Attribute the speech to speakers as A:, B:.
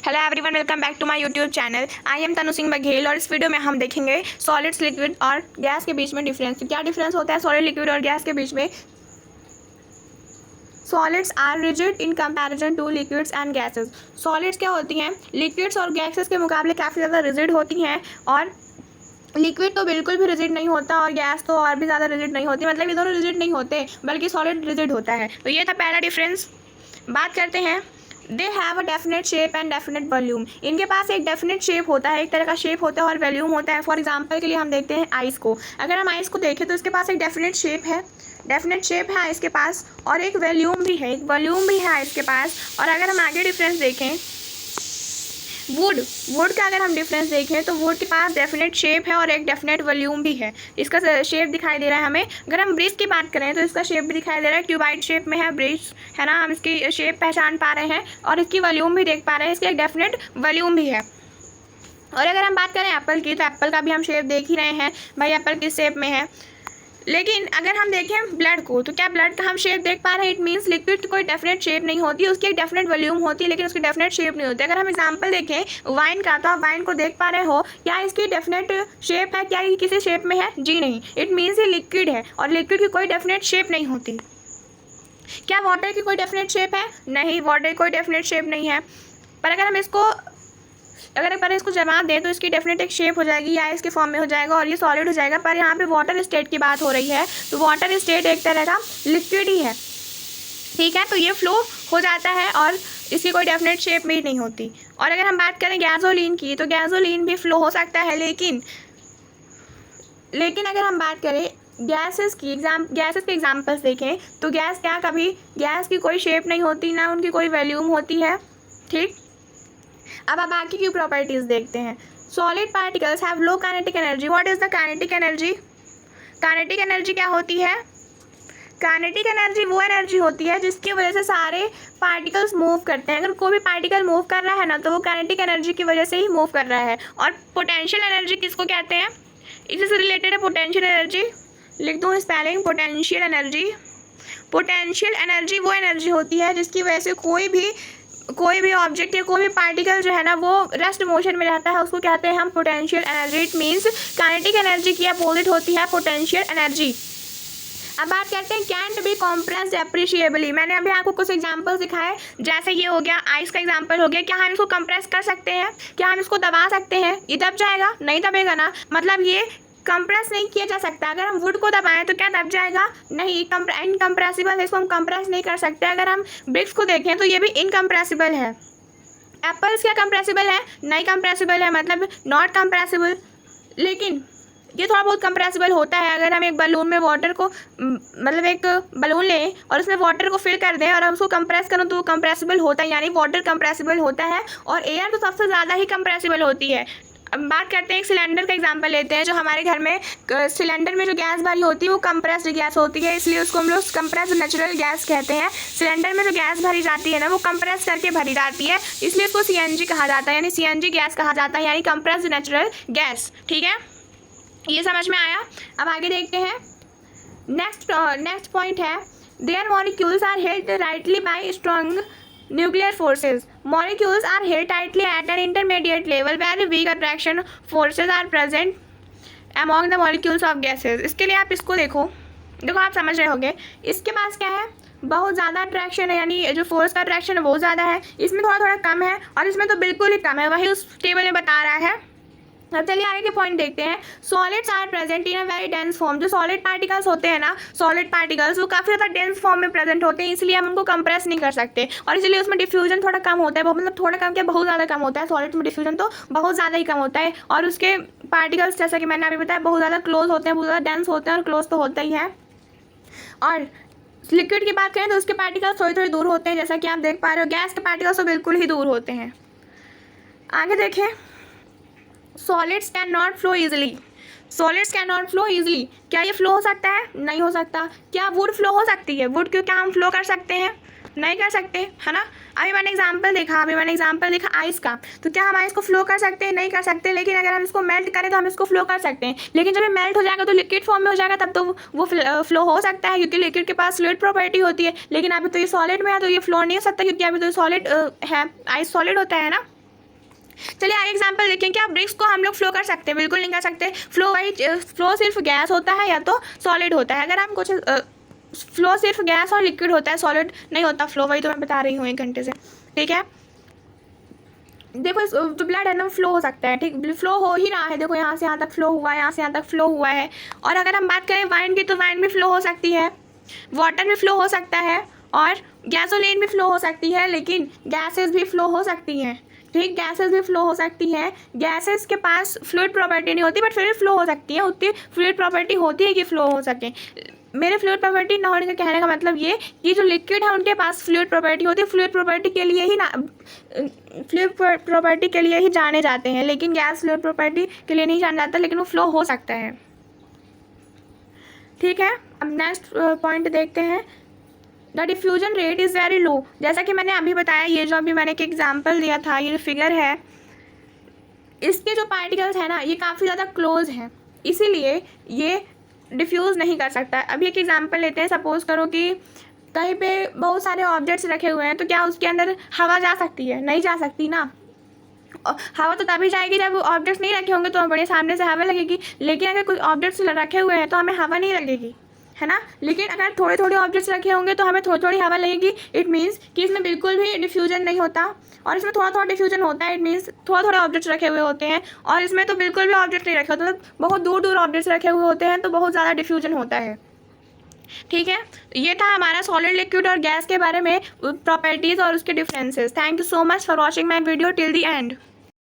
A: Hello everyone, welcome back to my YouTube channel. I am Tanu Singh Baghel और इस video में हम देखेंगे सॉलिड्स, लिक्विड और गैस के बीच में डिफरेंस। क्या डिफरेंस होता है सॉलिड, लिक्विड और गैस के बीच में? Solids are rigid in comparison to liquids and gases. Solids क्या होती हैं? लिक्विड्स और गैसेस के मुकाबले काफ़ी ज़्यादा रिजिड होती हैं, और लिक्विड तो बिल्कुल भी रिजिड नहीं होता और गैस तो और भी ज़्यादा रिजिड नहीं होती। मतलब ये दोनों रिजिड नहीं होते, बल्कि सॉलिड रिजिड होता है। तो ये था पहला डिफरेंस। बात करते हैं, they have a definite shape and definite volume. इनके पास एक डेफिनेट शेप होता है, एक तरह का शेप होता है और वॉल्यूम होता है। फॉर एग्जांपल के लिए हम देखते हैं आइस को। अगर हम आइस को देखें तो इसके पास एक डेफिनेट शेप है, आइस के पास, और एक वॉल्यूम भी है, आइस के पास। और अगर हम आगे डिफरेंस देखें, वुड का अगर हम डिफरेंस देखें तो वुड के पास डेफिनेट शेप है और एक डेफिनेट वॉल्यूम भी है। इसका शेप दिखाई दे रहा है हमें। अगर हम ब्रिज की बात करें तो इसका शेप भी दिखाई दे रहा है, क्यूबाइड शेप में है ब्रिज, है ना। हम इसकी शेप पहचान पा रहे हैं और इसकी वॉल्यूम भी देख पा रहे हैं, इसकी एक डेफिनेट वॉल्यूम भी है। और अगर हम बात करें एप्पल की, तो एप्पल का भी हम शेप देख ही रहे हैं भाई, एप्पल किस शेप में है। लेकिन अगर हम देखें ब्लड को, तो क्या ब्लड का हम शेप देख पा रहे हैं? इट मीन्स लिक्विड की कोई डेफिनेट शेप नहीं होती, उसकी एक डेफिनेट वॉल्यूम होती है, लेकिन उसकी डेफिनेट शेप नहीं होती। अगर हम एग्जांपल देखें वाइन का, तो आप वाइन को देख पा रहे हो, क्या इसकी डेफिनेट शेप है? क्या ये किसी शेप में है? जी नहीं। इट मीन्स ये लिक्विड है और लिक्विड की कोई डेफिनेट शेप नहीं होती। क्या वाटर की कोई डेफिनेट शेप है? नहीं, वाटर की कोई डेफिनेट शेप नहीं है। पर अगर हम इसको जमा दें तो इसकी डेफिनेट एक शेप हो जाएगी, या इसके फॉर्म में हो जाएगा और ये सॉलिड हो जाएगा। पर यहाँ पे वाटर स्टेट की बात हो रही है, तो वाटर स्टेट एक तरह का लिक्विड ही है, ठीक है। तो ये फ्लो हो जाता है और इसकी कोई डेफिनेट शेप भी नहीं होती। और अगर हम बात करें गैसोलीन की, तो गैसोलीन भी फ्लो हो सकता है, लेकिन अगर हम बात करें गैसेस के एग्जाम्पल्स देखें तो गैस की कोई शेप नहीं होती, ना उनकी कोई वॉल्यूम होती है, ठीक। अब आप बाकी की प्रॉपर्टीज देखते हैं। Solid particles have low kinetic energy. What is the kinetic energy? Kinetic energy क्या होती है? काइनेटिक एनर्जी वो एनर्जी होती है जिसकी वजह से सारे पार्टिकल्स मूव करते हैं। अगर कोई भी पार्टिकल मूव कर रहा है ना, तो वो काइनेटिक एनर्जी की वजह से ही मूव कर रहा है। और पोटेंशियल एनर्जी किसको कहते हैं? इससे रिलेटेड है पोटेंशियल एनर्जी। लिख दूँ spelling, potential energy. Potential energy वो एनर्जी होती है जिसकी वजह से कोई भी ऑब्जेक्ट या कोई भी पार्टिकल जो है ना, वो रेस्ट मोशन में रहता है, उसको कहते हैं हम potential energy. It means kinetic energy की अपोजिट होती है पोटेंशियल एनर्जी। अब बात करते हैं कैंट बी कॉम्प्रेस्ड एप्रिशिएबली। मैंने अभी आपको कुछ एग्जांपल दिखाए, जैसे ये हो गया आइस का एग्जांपल हो गया। क्या हम इसको कंप्रेस कर सकते हैं? क्या हम इसको दबा सकते हैं? ये दब जाएगा? नहीं दबेगा ना, मतलब ये कंप्रेस नहीं किया जा सकता। अगर हम वुड को दबाएं तो क्या दब जाएगा? नहीं, इनकम्प्रेसिबल है, इसको हम कंप्रेस नहीं कर सकते। अगर हम ब्रिक्स को देखें तो ये भी इनकम्प्रेसिबल है। एप्पल्स क्या कंप्रेसिबल है? नहीं कंप्रेसिबल है, मतलब नॉट कंप्रेसिबल। लेकिन ये थोड़ा बहुत कंप्रेसिबल होता है। अगर हम एक बलून में वाटर को, मतलब एक बलून लें और उसमें वाटर को फिल कर दें और हम उसको कंप्रेस करें तो वो कंप्रेसिबल होता है, यानी वाटर कंप्रेसिबल होता है। और एयर तो सबसे ज़्यादा ही कंप्रेसिबल होती है। अब बात करते हैं एक सिलेंडर का एग्जांपल लेते हैं। जो हमारे घर में सिलेंडर में जो गैस भरी होती है वो कंप्रेस्ड गैस होती है, इसलिए उसको हम लोग कंप्रेस्ड नेचुरल गैस कहते हैं। सिलेंडर में जो गैस भरी जाती है ना, वो कंप्रेस करके भरी जाती है, इसलिए उसको सीएनजी कहा जाता है, यानी सीएनजी गैस कहा जाता है, यानी कंप्रेस्ड नेचुरल गैस, ठीक है। ये समझ में आया? अब आगे देखते हैं। नेक्स्ट पॉइंट है, their molecules are held tightly by strong nuclear forces. Molecules are held tightly at an intermediate level. Very weak attraction forces are present among the molecules of gases. इसके लिए आप इसको देखो आप समझ रहे होगे। इसके पास क्या है? बहुत ज़्यादा अट्रैक्शन है, यानी जो फोर्स का अट्रैक्शन है वो ज़्यादा है। इसमें थोड़ा कम है और इसमें तो बिल्कुल ही कम है, वही उस टेबल में बता रहा है। अब चलिए आगे के पॉइंट देखते हैं। Solids are present in a very dense form. जो सॉलिड पार्टिकल्स होते हैं ना, सॉलिड पार्टिकल्स वो काफ़ी ज़्यादा डेंस फॉर्म में प्रेजेंट होते हैं, इसलिए हम उनको कंप्रेस नहीं कर सकते और इसलिए उसमें डिफ्यूजन थोड़ा कम होता है। मतलब थोड़ा कम क्या, बहुत ज़्यादा कम होता है। सॉलिड में डिफ्यूजन तो बहुत ज़्यादा ही कम होता है, और उसके पार्टिकल्स जैसा कि मैंने अभी बताया बहुत ज़्यादा क्लोज होते हैं, बहुत ज़्यादा डेंस होते हैं, और क्लोज तो होता ही है। और लिक्विड की बात करें तो उसके पार्टिकल्स थोड़ी दूर होते हैं, जैसा कि आप देख पा रहे हो। गैस के पार्टिकल्स तो बिल्कुल ही दूर होते हैं। आगे देखें, solids can not flow easily. Solids can not flow easily. क्या ये फ्लो हो सकता है? नहीं हो सकता। क्या वुड फ्लो हो सकती है? वुड क्यों, क्या हम फ्लो कर सकते हैं? नहीं कर सकते, है ना। अभी मैंने एग्जांपल देखा आइस का, तो क्या हम आइस को फ्लो कर सकते हैं? नहीं कर सकते। लेकिन अगर हम इसको मेल्ट करें तो हम इसको फ्लो कर सकते हैं। लेकिन जब ये मेल्ट हो जाएगा तो लिक्विड फॉर्म में हो जाएगा, तब तो वो फ्लो हो सकता है, क्योंकि लिक्विड के पास फ्लूइड प्रॉपर्टी होती है। लेकिन अभी तो ये सॉलिड में है, तो ये फ्लो नहीं हो सकता, क्योंकि अभी तो सॉलिड है, आइस सॉलिड होता है ना। चलिए आगे एग्जांपल देखें। क्या ब्रिक्स को हम लोग फ्लो कर सकते हैं? बिल्कुल नहीं कर सकते। फ्लो सिर्फ गैस होता है या तो सॉलिड होता है। अगर हम कुछ फ्लो सिर्फ गैस और लिक्विड होता है, सॉलिड नहीं होता फ्लो, वही तो मैं बता रही हूँ 1 घंटे से। ठीक है, देखो जो ब्लड है ना फ्लो हो सकता है, ठीक, फ्लो हो ही रहा है। देखो यहाँ से यहाँ तक फ्लो हुआ है, यहाँ से यहाँ तक फ्लो हुआ है। और अगर हम बात करें वाइन की, तो वाइन भी फ्लो हो सकती है, वाटर भी फ्लो हो सकता है, और गैसोलीन भी फ्लो हो सकती है। लेकिन गैसेस भी फ्लो हो सकती हैं, ठीक, गैसेस भी फ्लो हो सकती हैं। गैसेस के पास फ्लूइड प्रॉपर्टी नहीं होती, बट फिर भी फ्लो हो सकती है। उतनी फ्लूइड प्रॉपर्टी होती है कि फ्लो हो सके। मेरे फ्लूइड प्रॉपर्टी ना होने का कहने का मतलब ये कि जो लिक्विड है उनके पास फ्लूइड प्रॉपर्टी होती है, फ्लूइड प्रॉपर्टी के लिए ही फ्लूइड प्रॉपर्टी के लिए ही जाने जाते हैं। लेकिन गैस फ्लूइड प्रॉपर्टी के लिए नहीं जाना जाता, लेकिन वो फ्लो हो सकता है। ठीक है, अब नेक्स्ट पॉइंट देखते हैं। The diffusion rate is very low. जैसा कि मैंने अभी बताया, ये जो अभी मैंने एक एग्जाम्पल दिया था, ये फिगर है, इसके जो पार्टिकल्स हैं ना ये काफ़ी ज़्यादा क्लोज हैं, इसीलिए ये डिफ्यूज़ नहीं कर सकता। अभी एक एग्जांपल लेते हैं। सपोज़ करो कि कहीं पे बहुत सारे ऑब्जेक्ट्स रखे हुए हैं, तो क्या उसके अंदर हवा जा सकती है? नहीं जा सकती ना। हवा तो तभी जाएगी जब ऑब्जेक्ट्स नहीं रखे होंगे, तो हमारे सामने से हवा लगेगी। लेकिन अगर कुछ ऑब्जेक्ट्स रखे हुए हैं तो हमें हवा नहीं लगेगी, है ना। लेकिन अगर थोड़े थोड़े ऑब्जेक्ट्स रखे होंगे तो हमें थोड़ी थोड़ी हवा लगेगी। इट मीन्स कि इसमें बिल्कुल भी डिफ्यूजन नहीं होता, और इसमें थोड़ा थोड़ा डिफ्यूजन होता है। इट मीन्स थोड़ा थोड़े ऑब्जेक्ट्स रखे हुए होते हैं, और इसमें तो बिल्कुल भी ऑब्जेक्ट नहीं रखे होते, मतलब बहुत दूर दूर ऑब्जेक्ट्स रखे हुए होते हैं, तो बहुत ज़्यादा डिफ्यूजन होता है। ठीक है, ये था हमारा सॉलिड, लिक्विड और गैस के बारे में प्रॉपर्टीज़ और उसके differences. Thank you so much for watching my video till the end.